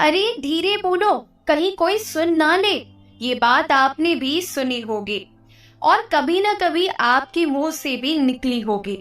अरे धीरे बोलो, कहीं कोई सुन ना ले। ये बात आपने भी सुनी होगी और कभी ना कभी आपके मुंह से भी निकली होगी।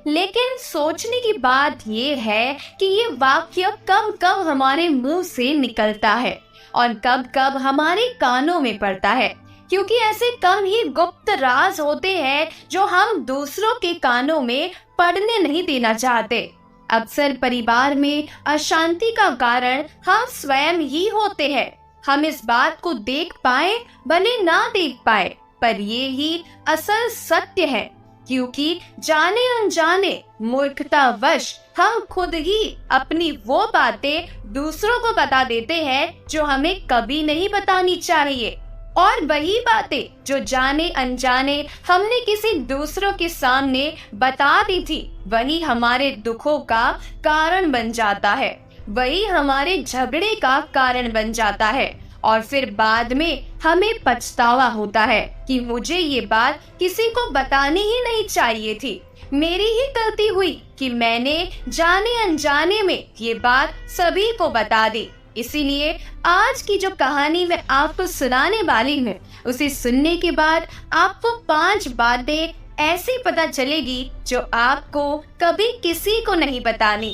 लेकिन सोचने की बात ये है कि ये वाक्य कब कब हमारे मुंह से निकलता है और कब कब हमारे कानों में पड़ता है, क्योंकि ऐसे कम ही गुप्त राज होते हैं जो हम दूसरों के कानों में पड़ने नहीं देना चाहते। अक्सर परिवार में अशांति का कारण हम स्वयं ही होते हैं। हम इस बात को देख पाए भले ना देख पाए, पर ये ही असल सत्य है, क्योंकि जाने अनजाने मूर्खतावश हम खुद ही अपनी वो बातें दूसरों को बता देते हैं जो हमें कभी नहीं बतानी चाहिए। और वही बातें जो जाने अनजाने हमने किसी दूसरों के सामने बता दी थी, वही हमारे दुखों का कारण बन जाता है, वही हमारे झगड़े का कारण बन जाता है। और फिर बाद में हमें पछतावा होता है कि मुझे ये बात किसी को बतानी ही नहीं चाहिए थी, मेरी ही गलती हुई कि मैंने जाने अनजाने में ये बात सभी को बता दी। इसीलिए आज की जो कहानी मैं आपको सुनाने वाली हूँ, उसे सुनने के बाद आपको 5 बातें ऐसी पता चलेगी जो आपको कभी किसी को नहीं बतानी।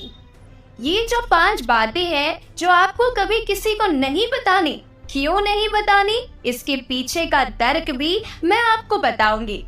ये जो 5 बातें हैं जो आपको कभी किसी को नहीं बतानी, क्यों नहीं बतानी, इसके पीछे का तर्क भी मैं आपको बताऊंगी।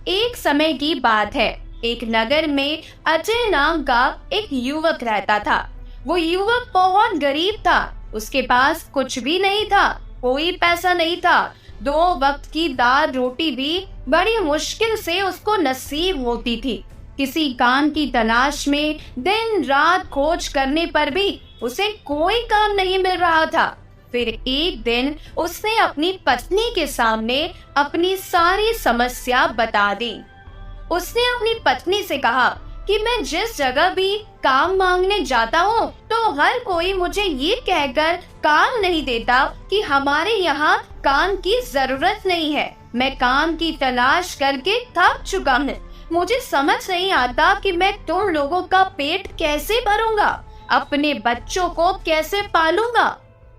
एक समय की बात है, एक नगर में अजय नाम का एक युवक रहता था। वो युवक बहुत गरीब था, उसके पास कुछ भी नहीं था, कोई पैसा नहीं था। 2 वक्त की दाल रोटी भी बड़ी मुश्किल से उसको नसीब होती थी। किसी काम की तलाश में दिन रात खोज करने पर भी उसे कोई काम नहीं मिल रहा था। फिर एक दिन उसने अपनी पत्नी के सामने अपनी सारी समस्या बता दी। उसने अपनी पत्नी से कहा कि मैं जिस जगह भी काम मांगने जाता हूँ तो हर कोई मुझे ये कहकर काम नहीं देता कि हमारे यहाँ काम की जरूरत नहीं है। मैं काम की तलाश करके थक चुका हूँ। मुझे समझ नहीं आता कि मैं तुम लोगों का पेट कैसे भरूंगा, अपने बच्चों को कैसे पालूंगा,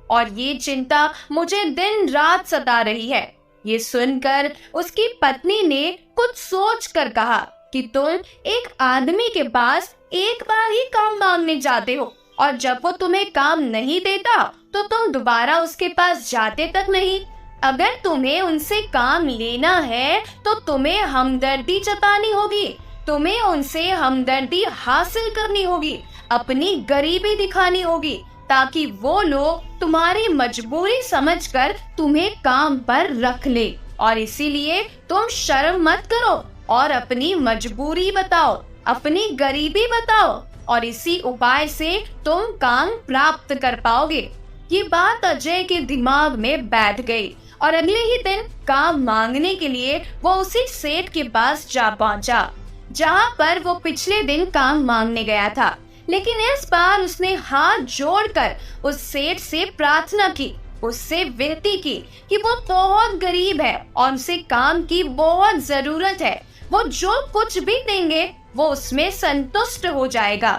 और ये चिंता मुझे दिन रात सता रही है। ये सुनकर उसकी पत्नी ने कुछ सोच कर कहा कि तुम एक आदमी के पास एक बार ही काम मांगने जाते हो और जब वो तुम्हें काम नहीं देता तो तुम दोबारा उसके पास जाते तक नहीं। अगर तुम्हें उनसे काम लेना है तो तुम्हें हमदर्दी जतानी होगी, तुम्हें उनसे हमदर्दी हासिल करनी होगी, अपनी गरीबी दिखानी होगी, ताकि वो लोग तुम्हारी मजबूरी समझकर तुम्हें काम पर रख ले। और इसीलिए तुम शर्म मत करो और अपनी मजबूरी बताओ, अपनी गरीबी बताओ, और इसी उपाय से तुम काम प्राप्त कर पाओगे। ये बात अजय के दिमाग में बैठ गई और अगले ही दिन काम मांगने के लिए वो उसी सेठ के पास जा पहुंचा जहां पर वो पिछले दिन काम मांगने गया था। लेकिन इस बार उसने हाथ जोड़कर उस सेठ से प्रार्थना की, उससे विनती की कि वो बहुत गरीब है और उसे काम की बहुत जरूरत है। वो जो कुछ भी देंगे वो उसमें संतुष्ट हो जाएगा,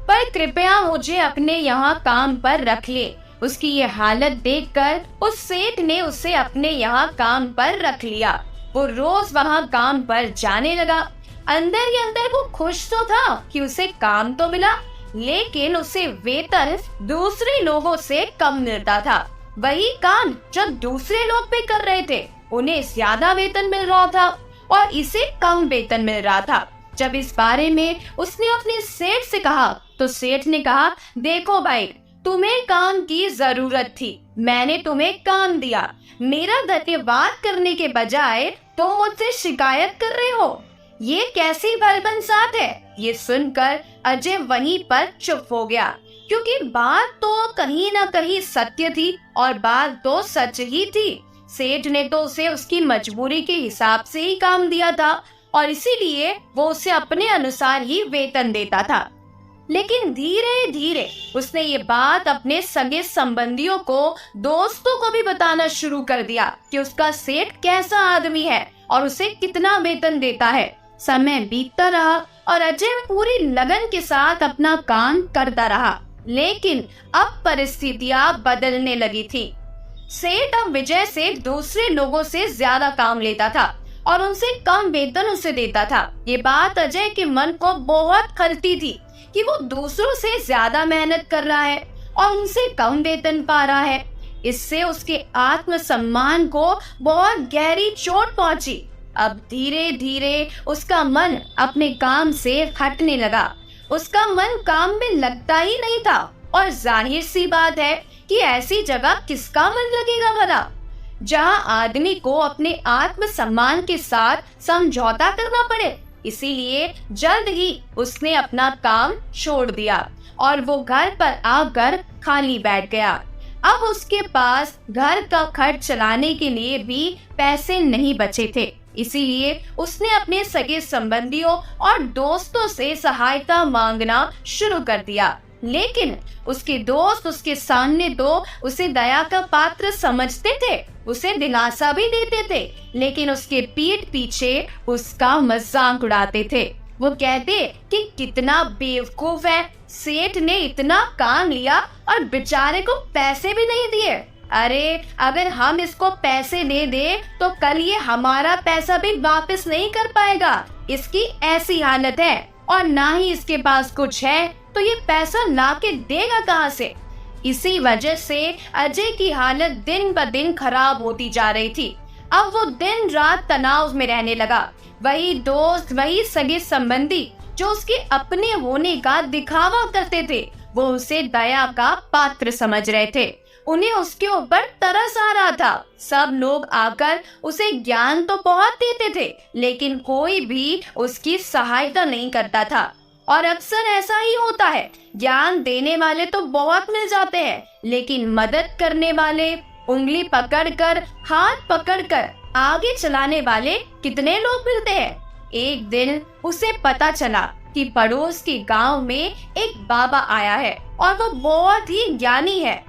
पर कृपया मुझे अपने यहाँ काम पर रख ले। उसकी ये हालत देखकर उस सेठ ने उसे अपने यहाँ काम पर रख लिया। वो रोज वहाँ काम पर जाने लगा। अंदर ही अंदर वो खुश तो था कि उसे काम तो मिला, लेकिन उसे वेतन दूसरे लोगों से कम मिलता था। वही काम जो दूसरे लोग भी कर रहे थे, उन्हें ज्यादा वेतन मिल रहा था और इसे कम वेतन मिल रहा था। जब इस बारे में उसने अपने सेठ से कहा तो सेठ ने कहा, देखो भाई, तुम्हें काम की जरूरत थी, मैंने तुम्हें काम दिया, मेरा धन्यवाद करने के बजाय तुम मुझसे शिकायत कर रहे हो, ये कैसी भलबनसात है। ये सुनकर अजय वहीं पर चुप हो गया, क्योंकि बात तो कहीं ना कहीं सत्य थी और बात तो सच ही थी। सेठ ने तो उसे उसकी मजबूरी के हिसाब से ही काम दिया था और इसीलिए वो उसे अपने अनुसार ही वेतन देता था। लेकिन धीरे धीरे उसने ये बात अपने सगे संबंधियों को, दोस्तों को भी बताना शुरू कर दिया कि उसका सेठ कैसा आदमी है और उसे कितना वेतन देता है। समय बीतता रहा और अजय पूरी लगन के साथ अपना काम करता रहा, लेकिन अब परिस्थितियां बदलने लगी थी। सेठ अब विजय से दूसरे लोगों से ज्यादा काम लेता था और उनसे कम वेतन उसे देता था। ये बात अजय के मन को बहुत खलती थी कि वो दूसरों से ज्यादा मेहनत कर रहा है और उनसे कम वेतन पा रहा है। इससे उसके आत्मसम्मान को बहुत गहरी चोट पहुंची। अब धीरे धीरे उसका मन अपने काम से हटने लगा। उसका मन काम में लगता ही नहीं था और जाहिर सी बात है कि ऐसी जगह किसका मन लगेगा भला, जहां आदमी को अपने आत्मसम्मान के साथ समझौता करना पड़े। इसीलिए जल्द ही उसने अपना काम छोड़ दिया और वो घर पर आकर खाली बैठ गया। अब उसके पास घर का खर्च चलाने के लिए भी पैसे नहीं बचे थे। इसीलिए उसने अपने सगे संबंधियों और दोस्तों से सहायता मांगना शुरू कर दिया। लेकिन उसके दोस्त उसके सामने तो उसे दया का पात्र समझते थे, उसे दिलासा भी देते थे, लेकिन उसके पीठ पीछे उसका मजाक उड़ाते थे। वो कहते कि कितना बेवकूफ है, सेठ ने इतना काम लिया और बेचारे को पैसे भी नहीं दिए। अरे अगर हम इसको पैसे दे दे तो कल ये हमारा पैसा भी वापस नहीं कर पाएगा। इसकी ऐसी हालत है और ना ही इसके पास कुछ है तो ये पैसा ला के देगा कहाँ से। इसी वजह से अजय की हालत दिन ब दिन खराब होती जा रही थी। अब वो दिन रात तनाव में रहने लगा। वही दोस्त, वही सगे संबंधी जो उसके अपने होने का दिखावा करते थे, वो उसे दया का पात्र समझ रहे थे। उन्हें उसके ऊपर तरस आ रहा था। सब लोग आकर उसे ज्ञान तो बहुत देते थे, लेकिन कोई भी उसकी सहायता नहीं करता था। और अक्सर ऐसा ही होता है, ज्ञान देने वाले तो बहुत मिल जाते हैं, लेकिन मदद करने वाले, उंगली पकड़कर, हाथ पकड़कर आगे चलाने वाले कितने लोग मिलते हैं। एक दिन उसे पता चला कि पड़ोस के गांव में एक बाबा आया है और वो बहुत ही ज्ञानी है।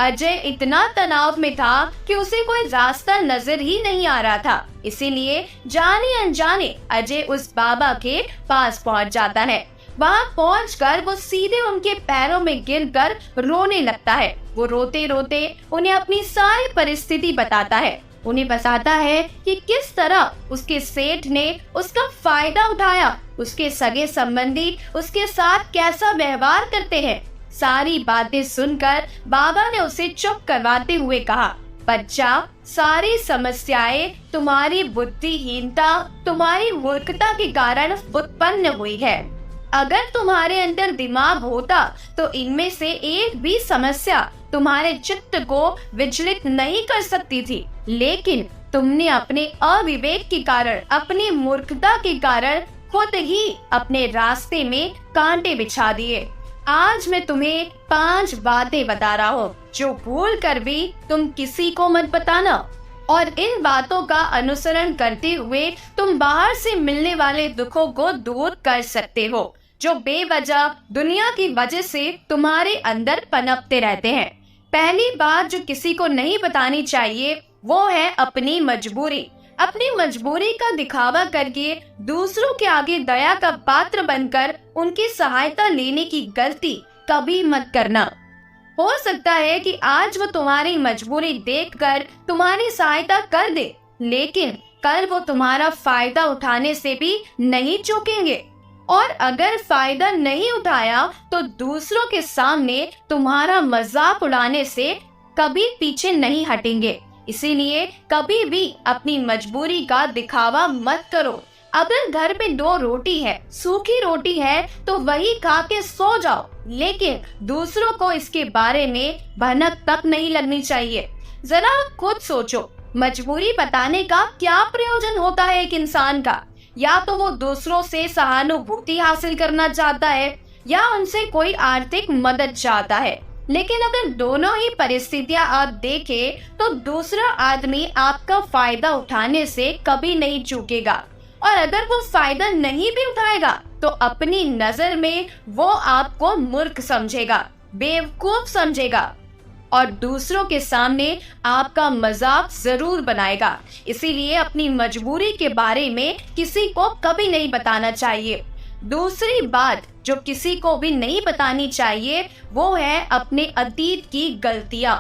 अजय इतना तनाव में था कि उसे कोई रास्ता नजर ही नहीं आ रहा था। इसीलिए जाने अनजाने अजय उस बाबा के पास पहुंच जाता है। वहां पहुंचकर वो सीधे उनके पैरों में गिरकर रोने लगता है। वो रोते रोते उन्हें अपनी सारी परिस्थिति बताता है। उन्हें बताता है कि किस तरह उसके सेठ ने उसका फायदा उठाया, उसके सगे संबंधी उसके साथ कैसा व्यवहार करते हैं। सारी बातें सुनकर बाबा ने उसे चुप करवाते हुए कहा, बच्चा, सारी समस्याएं तुम्हारी बुद्धिहीनता, तुम्हारी मूर्खता के कारण उत्पन्न हुई है। अगर तुम्हारे अंदर दिमाग होता तो इनमें से एक भी समस्या तुम्हारे चित्त को विचलित नहीं कर सकती थी, लेकिन तुमने अपने अविवेक के कारण, अपनी मूर्खता के कारण खुद ही अपने रास्ते में कांटे बिछा दिए। आज मैं तुम्हें 5 बातें बता रहा हूँ जो भूल कर भी तुम किसी को मत बताना, और इन बातों का अनुसरण करते हुए तुम बाहर से मिलने वाले दुखों को दूर कर सकते हो जो बेवजह दुनिया की वजह से तुम्हारे अंदर पनपते रहते हैं। पहली बात जो किसी को नहीं बतानी चाहिए वो है अपनी मजबूरी। अपनी मजबूरी का दिखावा करके दूसरों के आगे दया का पात्र बनकर उनकी सहायता लेने की गलती कभी मत करना। हो सकता है कि आज वो तुम्हारी मजबूरी देखकर तुम्हारी सहायता कर दे, लेकिन कल वो तुम्हारा फायदा उठाने से भी नहीं चूकेंगे, और अगर फायदा नहीं उठाया तो दूसरों के सामने तुम्हारा मजाक उड़ाने से कभी पीछे नहीं हटेंगे। इसीलिए कभी भी अपनी मजबूरी का दिखावा मत करो। अगर घर पे 2 रोटी है, सूखी रोटी है, तो वही खा के सो जाओ, लेकिन दूसरों को इसके बारे में भनक तक नहीं लगनी चाहिए। जरा खुद सोचो, मजबूरी बताने का क्या प्रयोजन होता है एक इंसान का? या तो वो दूसरों से सहानुभूति हासिल करना चाहता है या उनसे कोई आर्थिक मदद चाहता है। लेकिन अगर दोनों ही परिस्थितियां आप देखें तो दूसरा आदमी आपका फायदा उठाने से कभी नहीं चूकेगा, और अगर वो फायदा नहीं भी उठाएगा तो अपनी नजर में वो आपको मूर्ख समझेगा, बेवकूफ समझेगा, और दूसरों के सामने आपका मजाक जरूर बनाएगा। इसीलिए अपनी मजबूरी के बारे में किसी को कभी नहीं बताना चाहिए। दूसरी बात जो किसी को भी नहीं बतानी चाहिए वो है अपने अतीत की गलतियां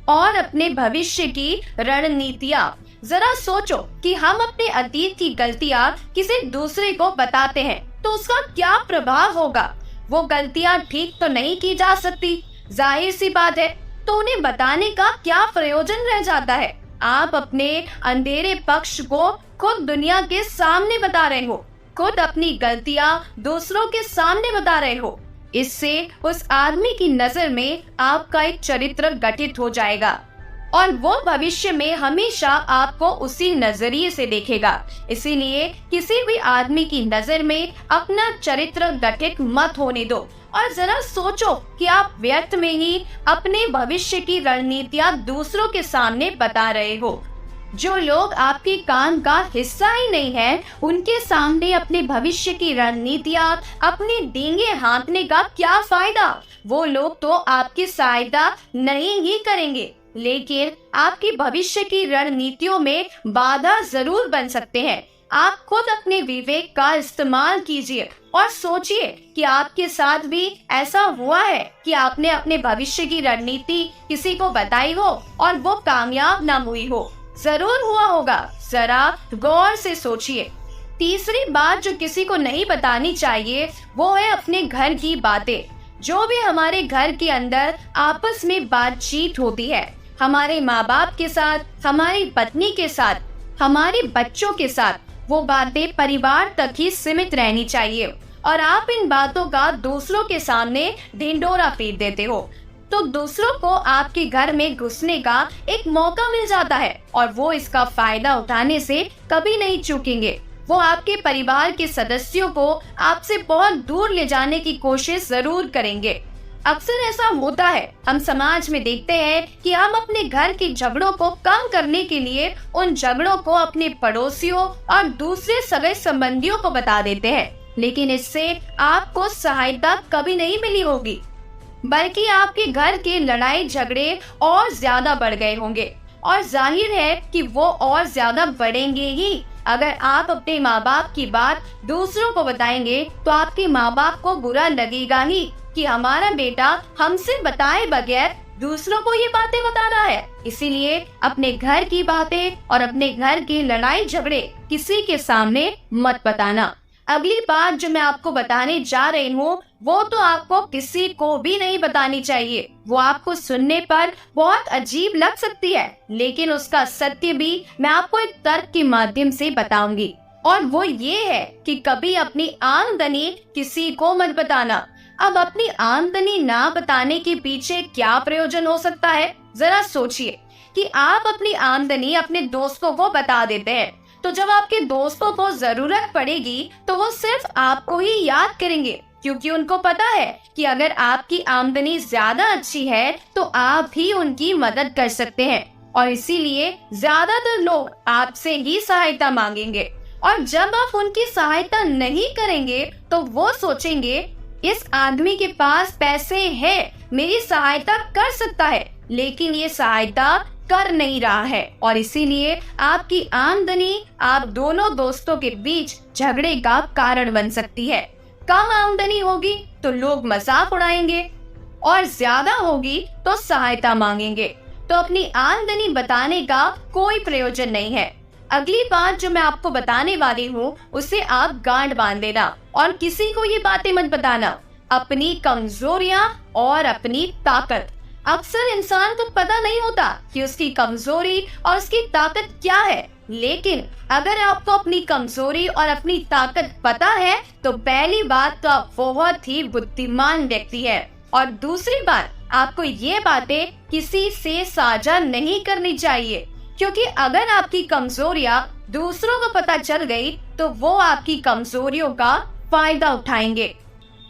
और अपने भविष्य की रणनीतियां। जरा सोचो कि हम अपने अतीत की गलतियां किसी दूसरे को बताते हैं तो उसका क्या प्रभाव होगा। वो गलतियां ठीक तो नहीं की जा सकती, जाहिर सी बात है, तो उन्हें बताने का क्या प्रयोजन रह जाता है। आप अपने अंधेरे पक्ष को खुद दुनिया के सामने बता रहे हो, खुद अपनी गलतियां दूसरों के सामने बता रहे हो। इससे उस आदमी की नजर में आपका एक चरित्र गठित हो जाएगा और वो भविष्य में हमेशा आपको उसी नजरिए से देखेगा। इसीलिए किसी भी आदमी की नजर में अपना चरित्र गठित मत होने दो और जरा सोचो कि आप व्यर्थ में ही अपने भविष्य की रणनीतियां दूसरों के सामने बता रहे हो। जो लोग आपके काम का हिस्सा ही नहीं है, उनके सामने अपने भविष्य की रणनीतियां अपने डींगे हाँकने का क्या फायदा। वो लोग तो आपकी सहायता नहीं ही करेंगे, लेकिन आपकी भविष्य की रणनीतियों में बाधा जरूर बन सकते हैं। आप खुद अपने विवेक का इस्तेमाल कीजिए और सोचिए कि आपके साथ भी ऐसा हुआ है कि आपने अपने भविष्य की रणनीति किसी को बताई हो और वो कामयाब ना हुई हो। जरूर हुआ होगा, जरा गौर से सोचिए। तीसरी बात जो किसी को नहीं बतानी चाहिए वो है अपने घर की बातें। जो भी हमारे घर के अंदर आपस में बातचीत होती है, हमारे माँ बाप के साथ, हमारी पत्नी के साथ, हमारे बच्चों के साथ, वो बातें परिवार तक ही सीमित रहनी चाहिए और आप इन बातों का दूसरों के सामने ढिंढोरा पीट देते हो तो दूसरों को आपके घर में घुसने का एक मौका मिल जाता है और वो इसका फायदा उठाने से कभी नहीं चूकेंगे। वो आपके परिवार के सदस्यों को आपसे बहुत दूर ले जाने की कोशिश जरूर करेंगे। अक्सर ऐसा होता है, हम समाज में देखते हैं कि हम अपने घर के झगड़ों को कम करने के लिए उन झगड़ों को अपने पड़ोसियों और दूसरे सगे संबंधियों को बता देते हैं, लेकिन इससे आपको सहायता कभी नहीं मिली होगी, बल्कि आपके घर के लड़ाई झगड़े और ज्यादा बढ़ गए होंगे और जाहिर है कि वो और ज्यादा बढ़ेंगे ही। अगर आप अपने माँ बाप की बात दूसरों को बताएंगे तो आपके माँ बाप को बुरा लगेगा ही कि हमारा बेटा हमसे बताए बगैर दूसरों को ये बातें बता रहा है। इसीलिए अपने घर की बातें और अपने घर के लड़ाई झगड़े किसी के सामने मत बताना। अगली बात जो मैं आपको बताने जा रही हूँ वो तो आपको किसी को भी नहीं बतानी चाहिए। वो आपको सुनने पर बहुत अजीब लग सकती है, लेकिन उसका सत्य भी मैं आपको एक तर्क के माध्यम से बताऊंगी और वो ये है कि कभी अपनी आमदनी किसी को मत बताना। अब अपनी आमदनी ना बताने के पीछे क्या प्रयोजन हो सकता है। जरा सोचिए कि आप अपनी आमदनी अपने दोस्तों को बता देते हैं, तो जब आपके दोस्तों को जरूरत पड़ेगी तो वो सिर्फ आपको ही याद करेंगे, क्योंकि उनको पता है कि अगर आपकी आमदनी ज्यादा अच्छी है तो आप भी उनकी मदद कर सकते हैं और इसीलिए ज्यादातर लोग आपसे ही सहायता मांगेंगे। और जब आप उनकी सहायता नहीं करेंगे तो वो सोचेंगे इस आदमी के पास पैसे हैं, मेरी सहायता कर सकता है, लेकिन ये सहायता कर नहीं रहा है और इसीलिए आपकी आमदनी आप दोनों दोस्तों के बीच झगड़े का कारण बन सकती है। कम आमदनी होगी तो लोग मजाक उड़ाएंगे और ज्यादा होगी तो सहायता मांगेंगे, तो अपनी आमदनी बताने का कोई प्रयोजन नहीं है। अगली बात जो मैं आपको बताने वाली हूँ उसे आप गांठ बांध देना और किसी को ये बातें मत बताना। अपनी कमजोरियां और अपनी ताकत। अक्सर इंसान को पता नहीं होता कि उसकी कमजोरी और उसकी ताकत क्या है, लेकिन अगर आपको अपनी कमजोरी और अपनी ताकत पता है तो पहली बात तो आप बहुत ही बुद्धिमान व्यक्ति है और दूसरी बात आपको ये बातें किसी से साझा नहीं करनी चाहिए, क्योंकि अगर आपकी कमजोरियां दूसरों को पता चल गई तो वो आपकी कमजोरियों का फायदा उठाएंगे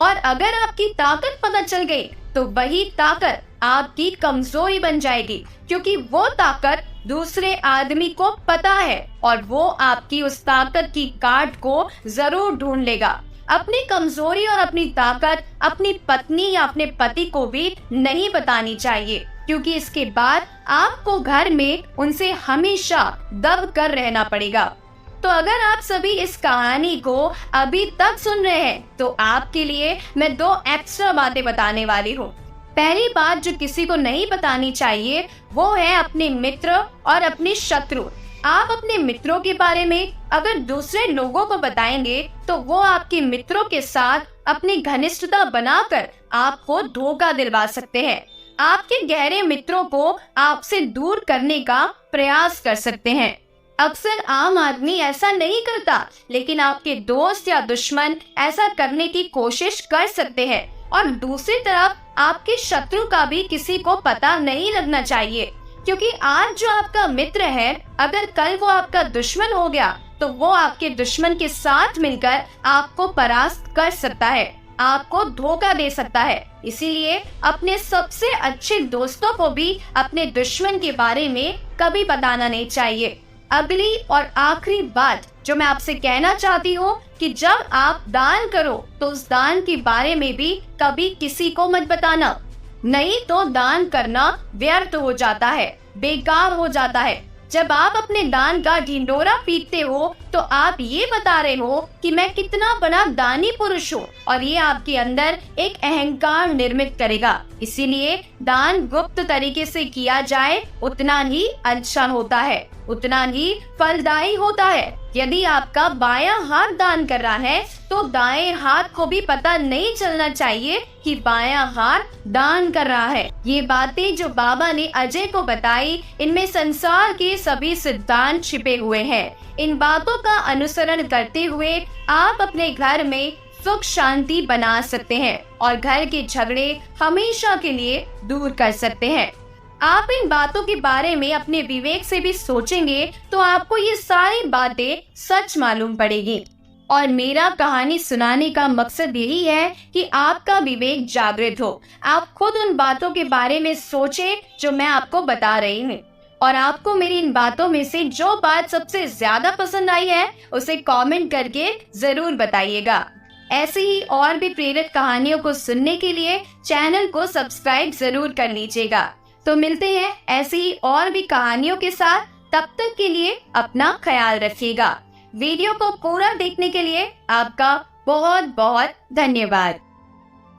और अगर आपकी ताकत पता चल गई तो वही ताकत आपकी कमजोरी बन जाएगी, क्योंकि वो ताकत दूसरे आदमी को पता है और वो आपकी उस ताकत की काट को जरूर ढूंढ लेगा। अपनी कमजोरी और अपनी ताकत अपनी पत्नी या अपने पति को भी नहीं बतानी चाहिए, क्योंकि इसके बाद आपको घर में उनसे हमेशा दब कर रहना पड़ेगा। तो अगर आप सभी इस कहानी को अभी तक सुन रहे हैं तो आपके लिए मैं 2 एक्स्ट्रा बातें बताने वाली हूँ। पहली बात जो किसी को नहीं बतानी चाहिए वो है अपने मित्र और अपने शत्रु। आप अपने मित्रों के बारे में अगर दूसरे लोगों को बताएंगे तो वो आपके मित्रों के साथ अपनी घनिष्ठता बनाकर आपको धोखा दिलवा सकते हैं। आपके गहरे मित्रों को आपसे दूर करने का प्रयास कर सकते हैं। अक्सर आम आदमी ऐसा नहीं करता, लेकिन आपके दोस्त या दुश्मन ऐसा करने की कोशिश कर सकते हैं। और दूसरी तरफ आपके शत्रु का भी किसी को पता नहीं लगना चाहिए, क्योंकि आज जो आपका मित्र है अगर कल वो आपका दुश्मन हो गया तो वो आपके दुश्मन के साथ मिलकर आपको परास्त कर सकता है, आपको धोखा दे सकता है। इसीलिए अपने सबसे अच्छे दोस्तों को भी अपने दुश्मन के बारे में कभी बताना नहीं चाहिए। अगली और आखिरी बात जो मैं आपसे कहना चाहती हूँ कि जब आप दान करो तो उस दान के बारे में भी कभी किसी को मत बताना, नहीं तो दान करना व्यर्थ हो जाता है, बेकार हो जाता है। जब आप अपने दान का ढिंढोरा पीटते हो तो आप ये बता रहे हो कि मैं कितना बड़ा दानी पुरुष हूँ, और ये आपके अंदर एक अहंकार निर्मित करेगा। इसीलिए दान गुप्त तरीके से किया जाए उतना ही अच्छा होता है, उतना ही फलदायी होता है। यदि आपका बायां हाथ दान कर रहा है तो दाएं हाथ को भी पता नहीं चलना चाहिए कि बायां हाथ दान कर रहा है। ये बातें जो बाबा ने अजय को बताई, इनमें संसार के सभी सिद्धांत छिपे हुए हैं। इन बातों का अनुसरण करते हुए आप अपने घर में सुख शांति बना सकते हैं और घर के झगड़े हमेशा के लिए दूर कर सकते हैं। आप इन बातों के बारे में अपने विवेक से भी सोचेंगे तो आपको ये सारी बातें सच मालूम पड़ेगी। और मेरा कहानी सुनाने का मकसद यही है कि आपका विवेक जागृत हो, आप खुद उन बातों के बारे में सोचें जो मैं आपको बता रही हूँ। और आपको मेरी इन बातों में से जो बात सबसे ज्यादा पसंद आई है उसे कमेंट करके जरूर बताइएगा। ऐसे ही और भी प्रेरक कहानियों को सुनने के लिए चैनल को सब्सक्राइब जरूर कर लीजिएगा। तो मिलते हैं ऐसी ही और भी कहानियों के साथ, तब तक के लिए अपना ख्याल रखिएगा। वीडियो को पूरा देखने के लिए आपका बहुत बहुत धन्यवाद।